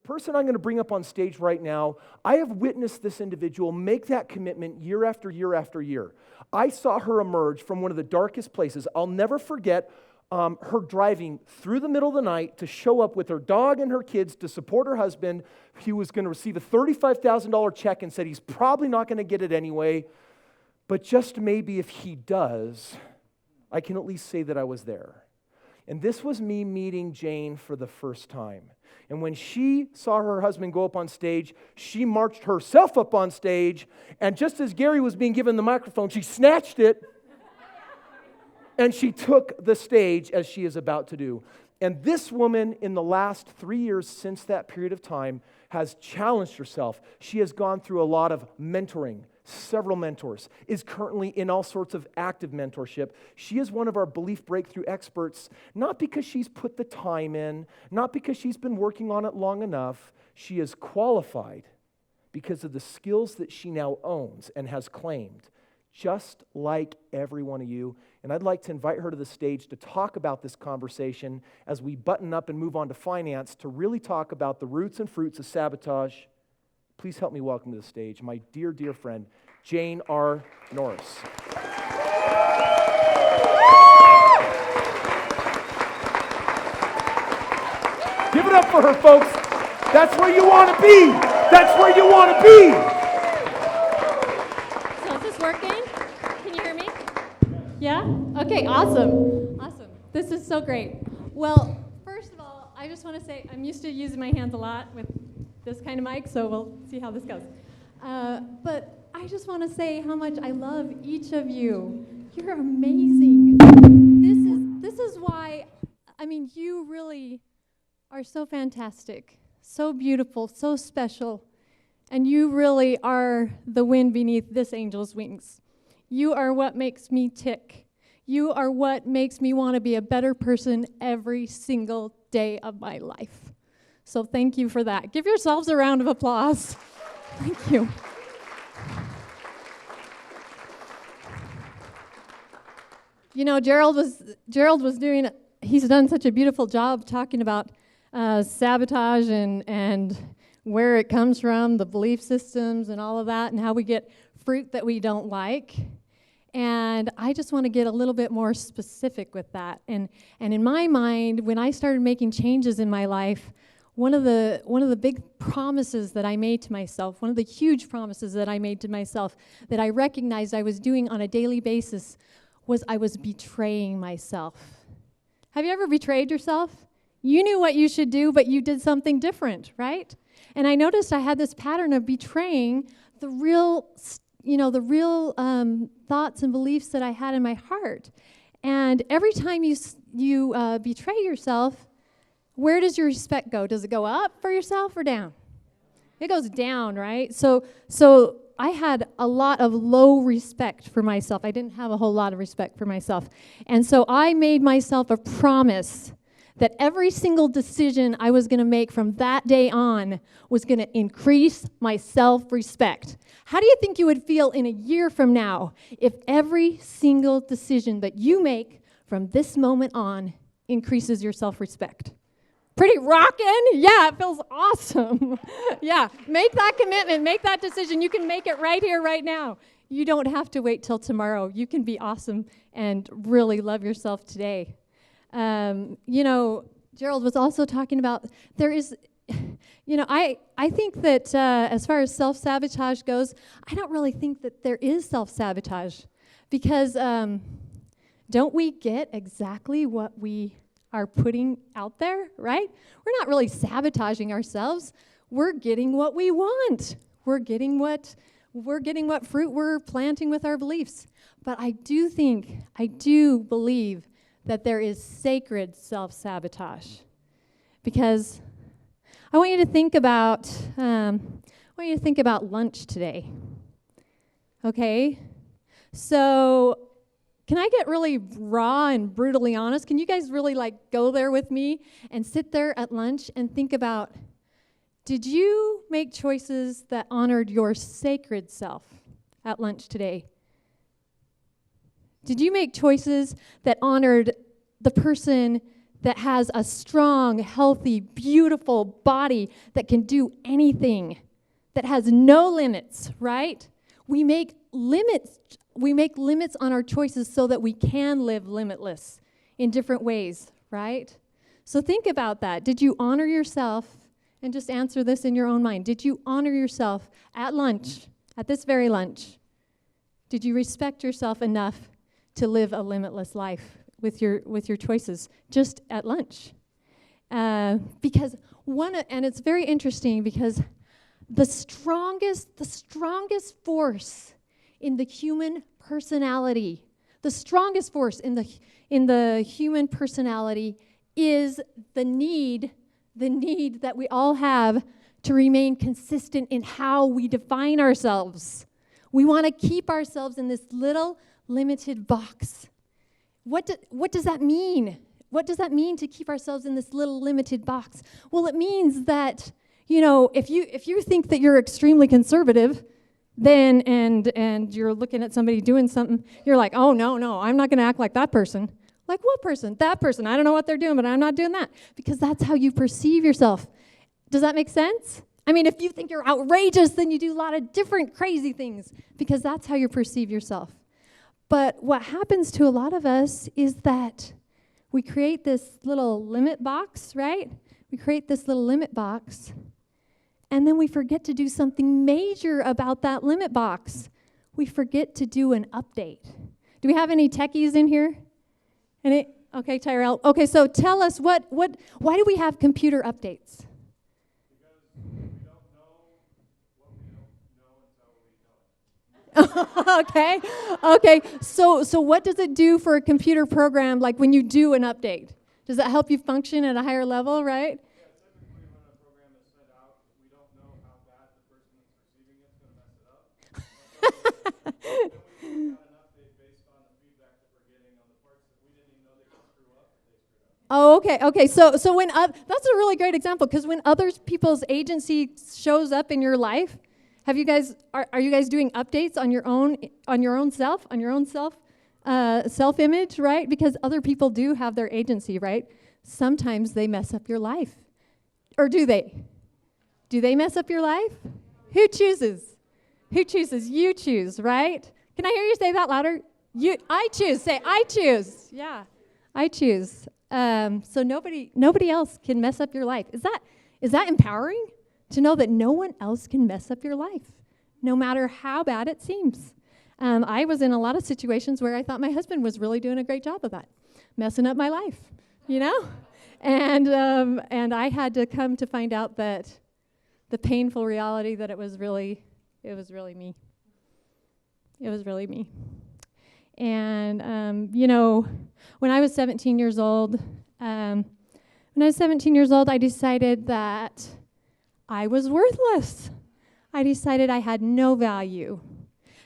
person I'm going to bring up on stage right now, I have witnessed this individual make that commitment year after year after year. I saw her emerge from one of the darkest places. I'll never forget her driving through the middle of the night to show up with her dog and her kids to support her husband. He was going to receive a $35,000 check and said he's probably not going to get it anyway, but just maybe if he does, I can at least say that I was there. And this was me meeting Jane for the first time. And when she saw her husband go up on stage, she marched herself up on stage, and just as Gary was being given the microphone, she snatched it, and she took the stage as she is about to do. And this woman, in the last 3 years since that period of time, has challenged herself. She has gone through a lot of mentoring, several mentors, is currently in all sorts of active mentorship. She is one of our belief breakthrough experts, not because she's put the time in, not because she's been working on it long enough. She is qualified because of the skills that she now owns and has claimed, just like every one of you. And I'd like to invite her to the stage to talk about this conversation as we button up and move on to finance, to really talk about the roots and fruits of sabotage. Please help me welcome to the stage my dear, dear friend, Jane R. Norris. Give it up for her, folks. That's where you want to be. That's where you want to be. So is this working? Can you hear me? Yeah? Okay, awesome. Awesome. This is so great. Well, first of all, I just want to say I'm used to using my hands a lot with this kind of mic, so we'll see how this goes. But I just want to say how much I love each of you. You're amazing. This is why, I mean, you really are so fantastic, so beautiful, so special, and you really are the wind beneath this angel's wings. You are what makes me tick. You are what makes me want to be a better person every single day of my life. So thank you for that. Give yourselves a round of applause. Thank you. You know, Gerald was doing, he's done such a beautiful job talking about sabotage and where it comes from, the belief systems and all of that, and how we get fruit that we don't like. And I just want to get a little bit more specific with that. And in my mind, when I started making changes in my life, one of the big promises that I made to myself, one of the huge promises that I made to myself that I recognized I was doing on a daily basis was I was betraying myself. Have you ever betrayed yourself? You knew what you should do, but you did something different, right? And I noticed I had this pattern of betraying the real thoughts and beliefs that I had in my heart. And every time you betray yourself, where does your respect go? Does it go up for yourself or down? It goes down, right? So I had a lot of low respect for myself. I didn't have a whole lot of respect for myself. And so I made myself a promise that every single decision I was going to make from that day on was going to increase my self-respect. How do you think you would feel in a year from now if every single decision that you make from this moment on increases your self-respect? Pretty rockin'? Yeah, it feels awesome. Yeah, make that commitment, make that decision. You can make it right here, right now. You don't have to wait till tomorrow. You can be awesome and really love yourself today. Gerald was also talking about there is, I think that as far as self-sabotage goes, I don't really think that there is self-sabotage because don't we get exactly what we are putting out there, right? We're not really sabotaging ourselves. We're getting what we want. We're getting what fruit we're planting with our beliefs. But I do believe that there is sacred self-sabotage. Because I want you to think about lunch today. Okay? So can I get really raw and brutally honest? Can you guys really go there with me and sit there at lunch and think about, did you make choices that honored your sacred self at lunch today? Did you make choices that honored the person that has a strong, healthy, beautiful body that can do anything, that has no limits, right? We make limits on our choices so that we can live limitless in different ways, right? So think about that. Did you honor yourself? And just answer this in your own mind. Did you honor yourself at lunch, at this very lunch? Did you respect yourself enough to live a limitless life with your choices just at lunch? Because and it's very interesting because the strongest force in the human personality, the strongest force in the human personality is the need that we all have to remain consistent in how we define ourselves. We want to keep ourselves in this little limited box. What does that mean? What does that mean to keep ourselves in this little limited box? Well, it means that, if you think that you're extremely conservative, then and you're looking at somebody doing something, you're like, oh, no, I'm not going to act like that person. Like what person? That person. I don't know what they're doing, but I'm not doing that. Because that's how you perceive yourself. Does that make sense? I mean, if you think you're outrageous, then you do a lot of different crazy things because that's how you perceive yourself. But what happens to a lot of us is that we create this little limit box, right? We create this little limit box, and then we forget to do something major about that limit box. We forget to do an update. Do we have any techies in here? Okay, Tyrell. Okay, so tell us why do we have computer updates? Because we don't know what we don't know until we know it. Okay. So what does it do for a computer program, like when you do an update? Does that help you function at a higher level, right? Yeah, typically when a program is sent out, we don't know how bad the person that's receiving it is going to mess it up. Then we put out an update based on the feedback that we're getting on the parts that we didn't even know they could screw up if they screwed up. Oh, okay. So when that's a really great example because when other people's agency shows up in your life, are you guys doing updates on your own self-image, right? Because other people do have their agency, right? Sometimes they mess up your life, or do they? Do they mess up your life? Who chooses? Who chooses? You choose, right? Can I hear you say that louder? I choose. Say, I choose. Yeah, I choose. So nobody else can mess up your life. Is that empowering to know that no one else can mess up your life, no matter how bad it seems? I was in a lot of situations where I thought my husband was really doing a great job of that, messing up my life, and I had to come to find out that the painful reality that it was really me. It was really me. And, when I was 17 years old, I decided that I was worthless. I decided I had no value.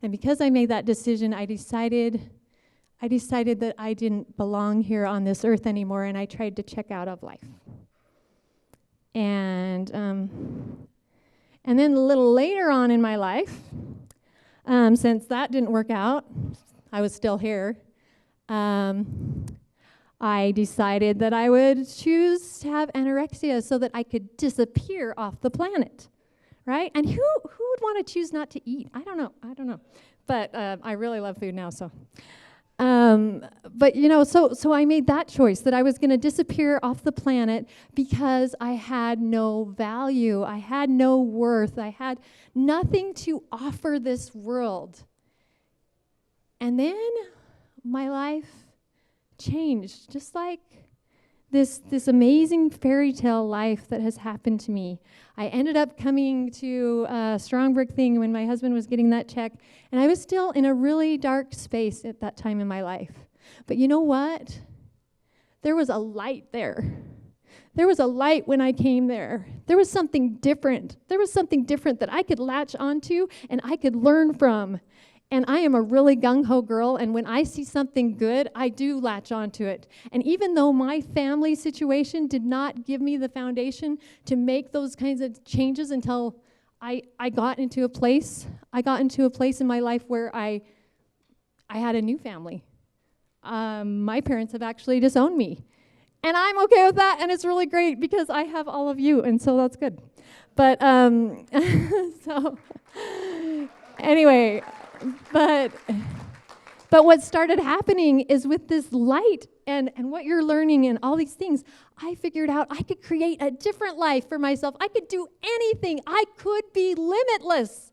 And because I made that decision, I decided that I didn't belong here on this earth anymore, and I tried to check out of life. And then a little later on in my life, since that didn't work out, I was still here. I decided that I would choose to have anorexia so that I could disappear off the planet, right? And who would want to choose not to eat? I don't know. But I really love food now, so. So I made that choice that I was going to disappear off the planet because I had no value. I had no worth. I had nothing to offer this world. And then my life changed, just like this amazing fairy tale life that has happened to me. I ended up coming to a Strongbrook thing when my husband was getting that check, and I was still in a really dark space at that time in my life. But you know what? There was a light there. There was a light when I came there. There was something different. There was something different that I could latch onto and I could learn from. And I am a really gung-ho girl, and when I see something good, I do latch onto it. And even though my family situation did not give me the foundation to make those kinds of changes until I got into a place in my life where I had a new family. My parents have actually disowned me. And I'm okay with that, and it's really great because I have all of you, and so that's good. But, so, anyway, but what started happening is with this light and what you're learning and all these things, I figured out I could create a different life for myself. I could do anything. I could be limitless.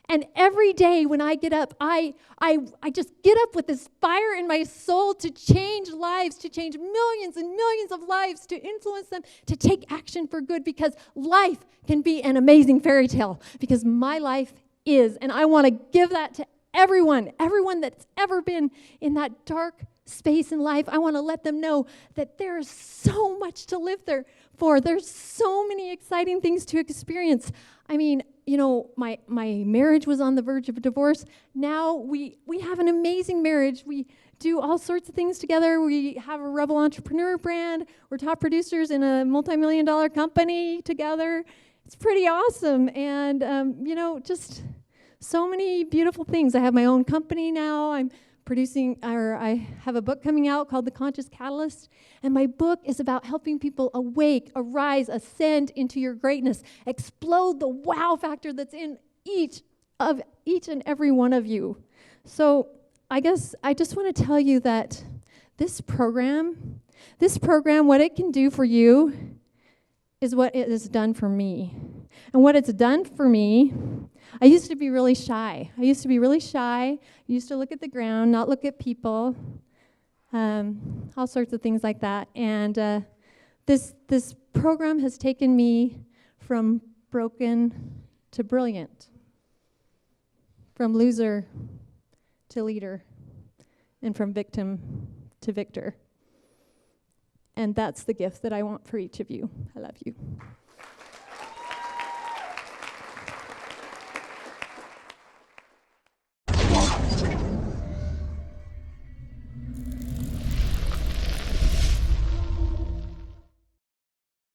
And every day when I get up, I just get up with this fire in my soul to change lives, to change millions and millions of lives, to influence them, to take action for good, because life can be an amazing fairy tale, because my life is. And I want to give that to everyone that's ever been in that dark space in life. I want to let them know that there is so much to live there for. There's so many exciting things to experience. I mean, you know, my marriage was on the verge of a divorce. Now we have an amazing marriage. We do all sorts of things together. We have a Rebel Entrepreneur brand. We're top producers in a multi-million-dollar company together. It's pretty awesome. And, you know, just so many beautiful things. I have my own company now. I'm producing, or I have a book coming out called The Conscious Catalyst, and my book is about helping people awake, arise, ascend into your greatness, explode the wow factor that's in each and every one of you. So I guess I just want to tell you that this program, what it can do for you is what it has done for me. And what it's done for me, I used to be really shy. I used to look at the ground, not look at people, all sorts of things like that. And this program has taken me from broken to brilliant, from loser to leader, and from victim to victor. And that's the gift that I want for each of you. I love you.